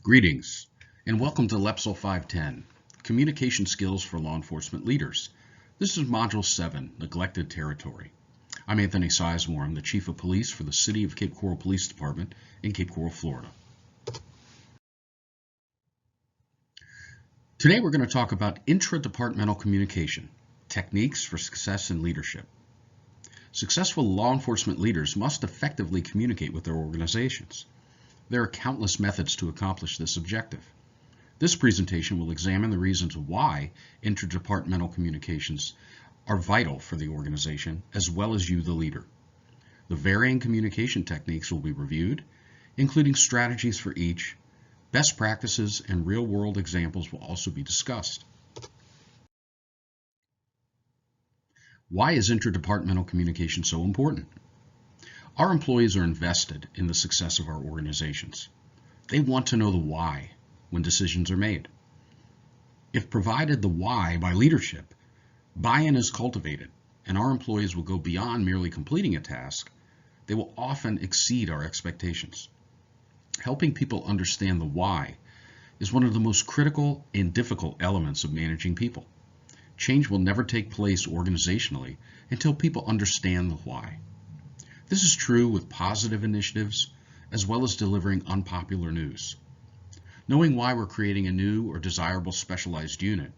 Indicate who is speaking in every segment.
Speaker 1: Greetings, and welcome to LEPSL 510, Communication Skills for Law Enforcement Leaders. This is Module 7, Neglected Territory. I'm Anthony Sizemore. I'm the Chief of Police for the City of Cape Coral Police Department in Cape Coral, Florida. Today we're going to talk about intra-departmental communication, techniques for success in leadership. Successful law enforcement leaders must effectively communicate with their organizations. There are countless methods to accomplish this objective. This presentation will examine the reasons why interdepartmental communications are vital for the organization as well as you, the leader. The varying communication techniques will be reviewed, including strategies for each. Best practices and real-world examples will also be discussed. Why is interdepartmental communication so important? Our employees are invested in the success of our organizations. They want to know the why when decisions are made. If provided the why by leadership, buy-in is cultivated, and our employees will go beyond merely completing a task. They will often exceed our expectations. Helping people understand the why is one of the most critical and difficult elements of managing people. Change will never take place organizationally until people understand the why. This is true with positive initiatives as well as delivering unpopular news. Knowing why we're creating a new or desirable specialized unit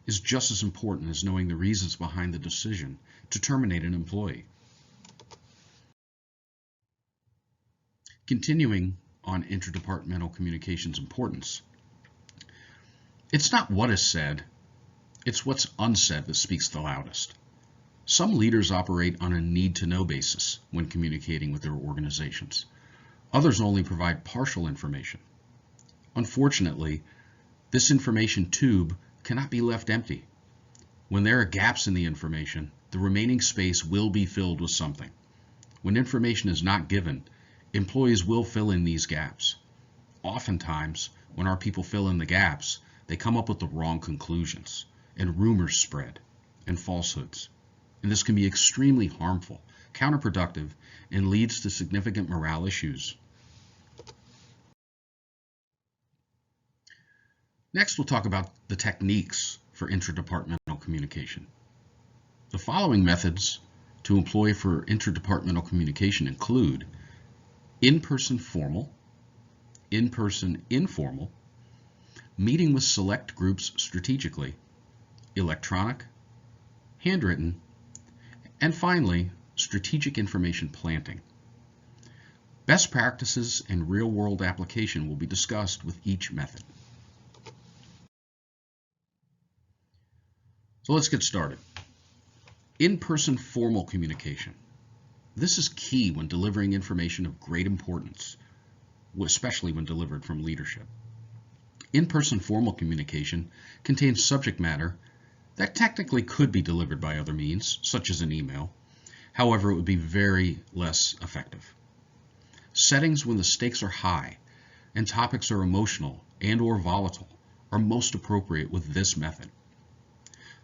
Speaker 1: is just as important as knowing the reasons behind the decision to terminate an employee. Continuing on interdepartmental communications importance, it's not what is said, it's what's unsaid that speaks the loudest. Some leaders operate on a need-to-know basis when communicating with their organizations. Others only provide partial information. Unfortunately, this information tube cannot be left empty. When there are gaps in the information, the remaining space will be filled with something. When information is not given, employees will fill in these gaps. Oftentimes, when our people fill in the gaps, they come up with the wrong conclusions, and rumors spread, and falsehoods. And this can be extremely harmful, counterproductive, and leads to significant morale issues. Next, we'll talk about the techniques for interdepartmental communication. The following methods to employ for interdepartmental communication include in-person formal, in-person informal, meeting with select groups strategically, electronic, handwritten, and finally, strategic information planting. Best practices and real-world application will be discussed with each method. So let's get started. In-person formal communication. This is key when delivering information of great importance, especially when delivered from leadership. In-person formal communication contains subject matter that technically could be delivered by other means, such as an email. However, it would be very less effective. Settings when the stakes are high and topics are emotional and/or volatile are most appropriate with this method.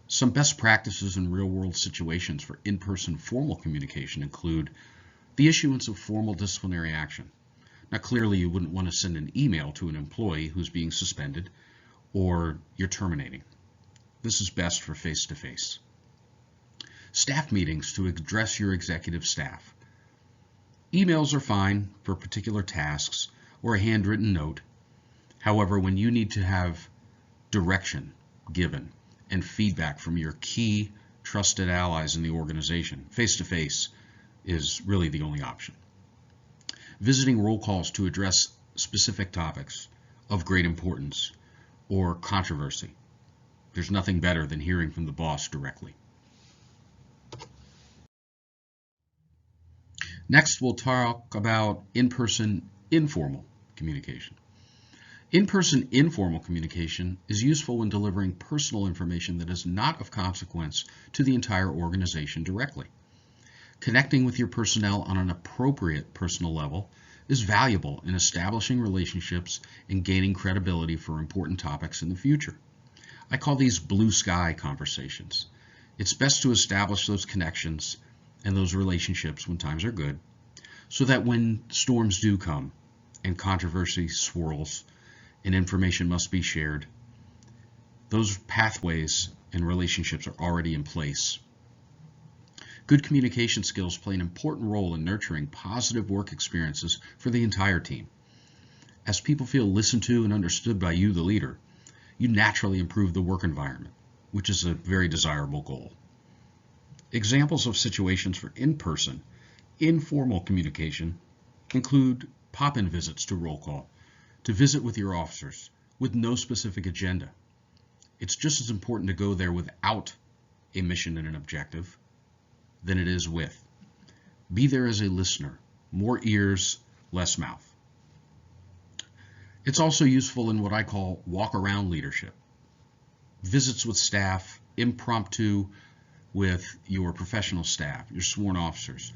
Speaker 1: Some best practices in real-world situations for in-person formal communication include the issuance of formal disciplinary action. Now, clearly, you wouldn't want to send an email to an employee who's being suspended or you're terminating. This is best for face-to-face. Staff meetings to address your executive staff. Emails are fine for particular tasks or a handwritten note. However, when you need to have direction given and feedback from your key trusted allies in the organization, face-to-face is really the only option. Visiting roll calls to address specific topics of great importance or controversy. There's nothing better than hearing from the boss directly. Next, we'll talk about in-person informal communication. In-person informal communication is useful when delivering personal information that is not of consequence to the entire organization directly. Connecting with your personnel on an appropriate personal level is valuable in establishing relationships and gaining credibility for important topics in the future. I call these blue sky conversations. It's best to establish those connections and those relationships when times are good, so that when storms do come and controversy swirls, and information must be shared. Those pathways and relationships are already in place. Good communication skills play an important role in nurturing positive work experiences for the entire team. As people feel listened to and understood by you, the leader, you naturally improve the work environment, which is a very desirable goal. Examples of situations for in-person, informal communication include pop-in visits to roll call, to visit with your officers with no specific agenda. It's just as important to go there without a mission and an objective than it is with. Be there as a listener, more ears, less mouth. It's also useful in what I call walk-around leadership. Visits with staff, impromptu with your professional staff, your sworn officers,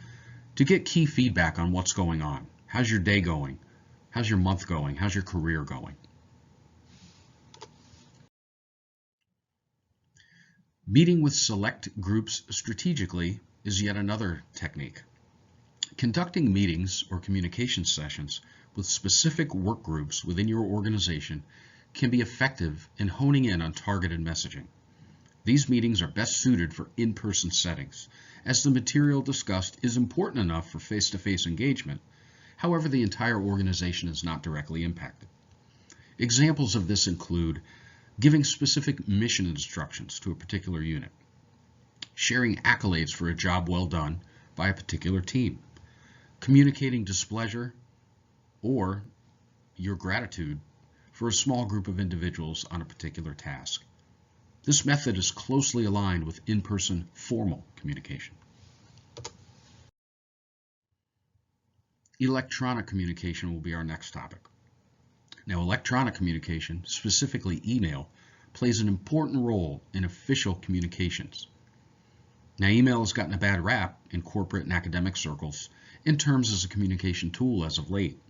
Speaker 1: to get key feedback on what's going on. How's your day going? How's your month going? How's your career going? Meeting with select groups strategically is yet another technique. Conducting meetings or communication sessions with specific work groups within your organization can be effective in honing in on targeted messaging. These meetings are best suited for in-person settings, as the material discussed is important enough for face-to-face engagement. However, the entire organization is not directly impacted. Examples of this include giving specific mission instructions to a particular unit, sharing accolades for a job well done by a particular team, communicating displeasure or your gratitude for a small group of individuals on a particular task. This method is closely aligned with in-person formal communication. Electronic communication will be our next topic. Now, electronic communication, specifically email, plays an important role in official communications. Now, email has gotten a bad rap in corporate and academic circles in terms as a communication tool as of late.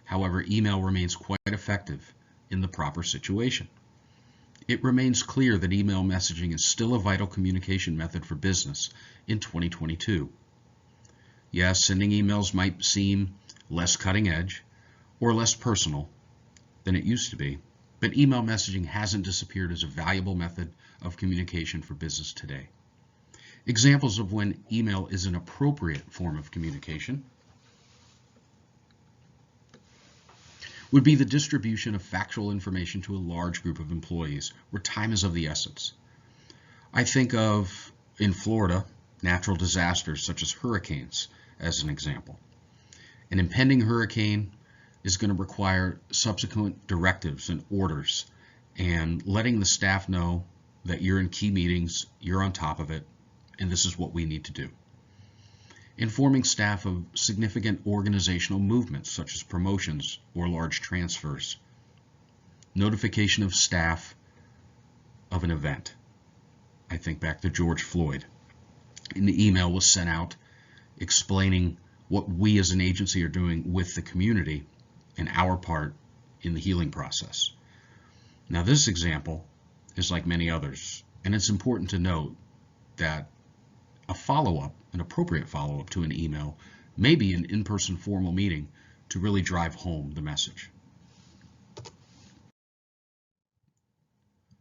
Speaker 1: However, email remains quite effective in the proper situation. It remains clear that email messaging is still a vital communication method for business in 2022. Yes, sending emails might seem less cutting edge or less personal than it used to be, but email messaging hasn't disappeared as a valuable method of communication for business today. Examples of when email is an appropriate form of communication would be the distribution of factual information to a large group of employees where time is of the essence. I think of, in Florida, natural disasters such as hurricanes as an example. An impending hurricane is going to require subsequent directives and orders, and letting the staff know that you're in key meetings, you're on top of it, and this is what we need to do. Informing staff of significant organizational movements such as promotions or large transfers. Notification of staff of an event. I think back to George Floyd. And the email was sent out explaining what we as an agency are doing with the community and our part in the healing process. Now, this example is like many others, and it's important to note that a follow-up, an appropriate follow-up to an email, may be an in-person formal meeting to really drive home the message.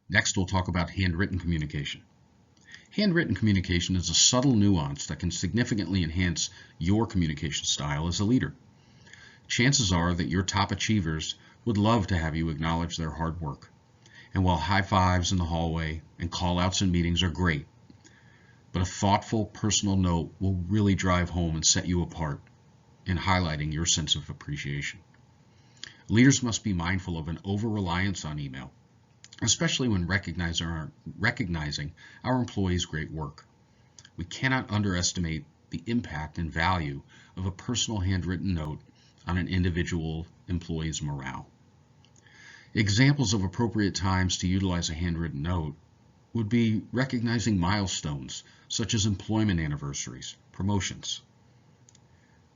Speaker 1: Next, we'll talk about handwritten communication. Handwritten communication is a subtle nuance that can significantly enhance your communication style as a leader. Chances are that your top achievers would love to have you acknowledge their hard work. And while high fives in the hallway and call-outs in meetings are great, but a thoughtful, personal note will really drive home and set you apart in highlighting your sense of appreciation. Leaders must be mindful of an over-reliance on email, especially when recognizing our employees' great work. We cannot underestimate the impact and value of a personal handwritten note on an individual employee's morale. Examples of appropriate times to utilize a handwritten note would be recognizing milestones such as employment anniversaries, promotions,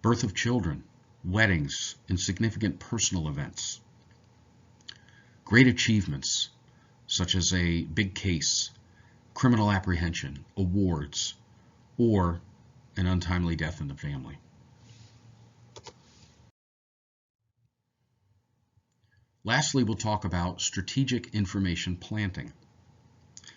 Speaker 1: birth of children, weddings, and significant personal events. Great achievements such as a big case, criminal apprehension, awards, or an untimely death in the family. Lastly, we'll talk about strategic information planting.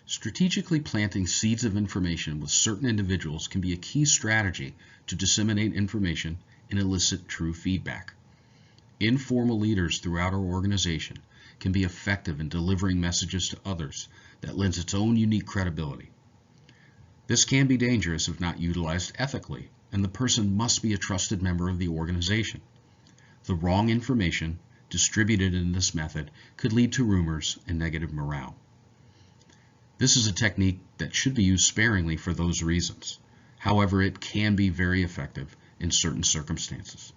Speaker 1: Strategically planting seeds of information with certain individuals can be a key strategy to disseminate information and elicit true feedback. Informal leaders throughout our organization can be effective in delivering messages to others that lends its own unique credibility. This can be dangerous if not utilized ethically, and the person must be a trusted member of the organization. The wrong information distributed in this method could lead to rumors and negative morale. This is a technique that should be used sparingly for those reasons. However, it can be very effective in certain circumstances.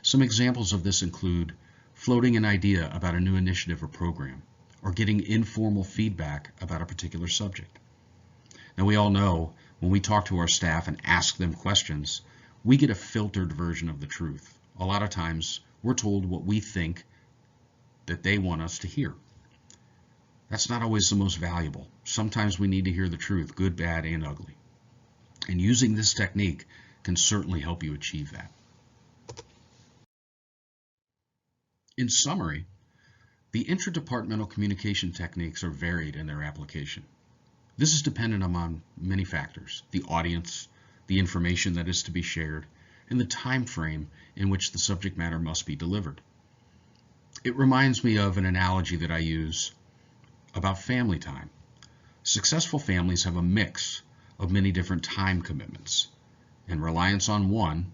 Speaker 1: Some examples of this include floating an idea about a new initiative or program, or getting informal feedback about a particular subject. Now, we all know when we talk to our staff and ask them questions, we get a filtered version of the truth. A lot of times, we're told what we think that they want us to hear. That's not always the most valuable. Sometimes we need to hear the truth, good, bad, and ugly. And using this technique can certainly help you achieve that. In summary, the interdepartmental communication techniques are varied in their application. This is dependent on many factors: the audience, the information that is to be shared, and the time frame in which the subject matter must be delivered. It reminds me of an analogy that I use about family time. Successful families have a mix of many different time commitments, and reliance on one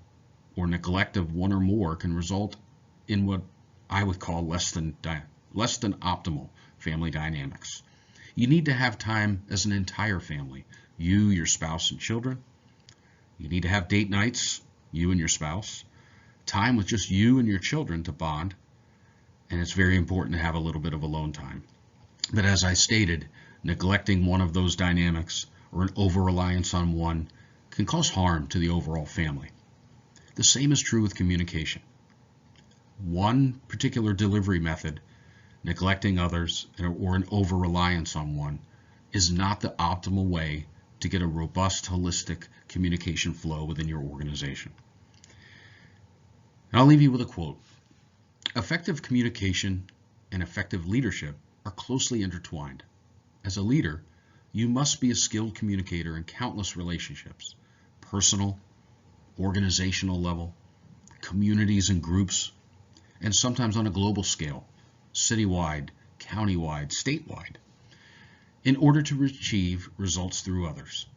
Speaker 1: or neglect of one or more can result in what I would call less than optimal family dynamics. You need to have time as an entire family, you, your spouse, and children. You need to have date nights, you and your spouse, time with just you and your children to bond, and it's very important to have a little bit of alone time. But as I stated, neglecting one of those dynamics or an over-reliance on one can cause harm to the overall family. The same is true with communication. One particular delivery method, neglecting others, or an over-reliance on one, is not the optimal way to get a robust, holistic communication flow within your organization. And I'll leave you with a quote. Effective communication and effective leadership are closely intertwined. As a leader, you must be a skilled communicator in countless relationships, personal, organizational level, communities and groups, and sometimes on a global scale, citywide, countywide, statewide, in order to achieve results through others.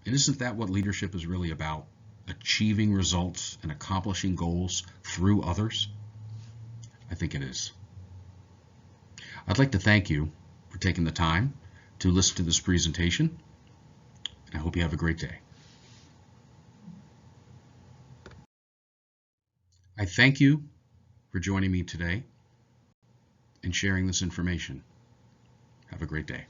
Speaker 1: And isn't that what leadership is really about? Achieving results and accomplishing goals through others? I think it is. I'd like to thank you for taking the time to listen to this presentation. I hope you have a great day. I thank you for joining me today and sharing this information. Have a great day.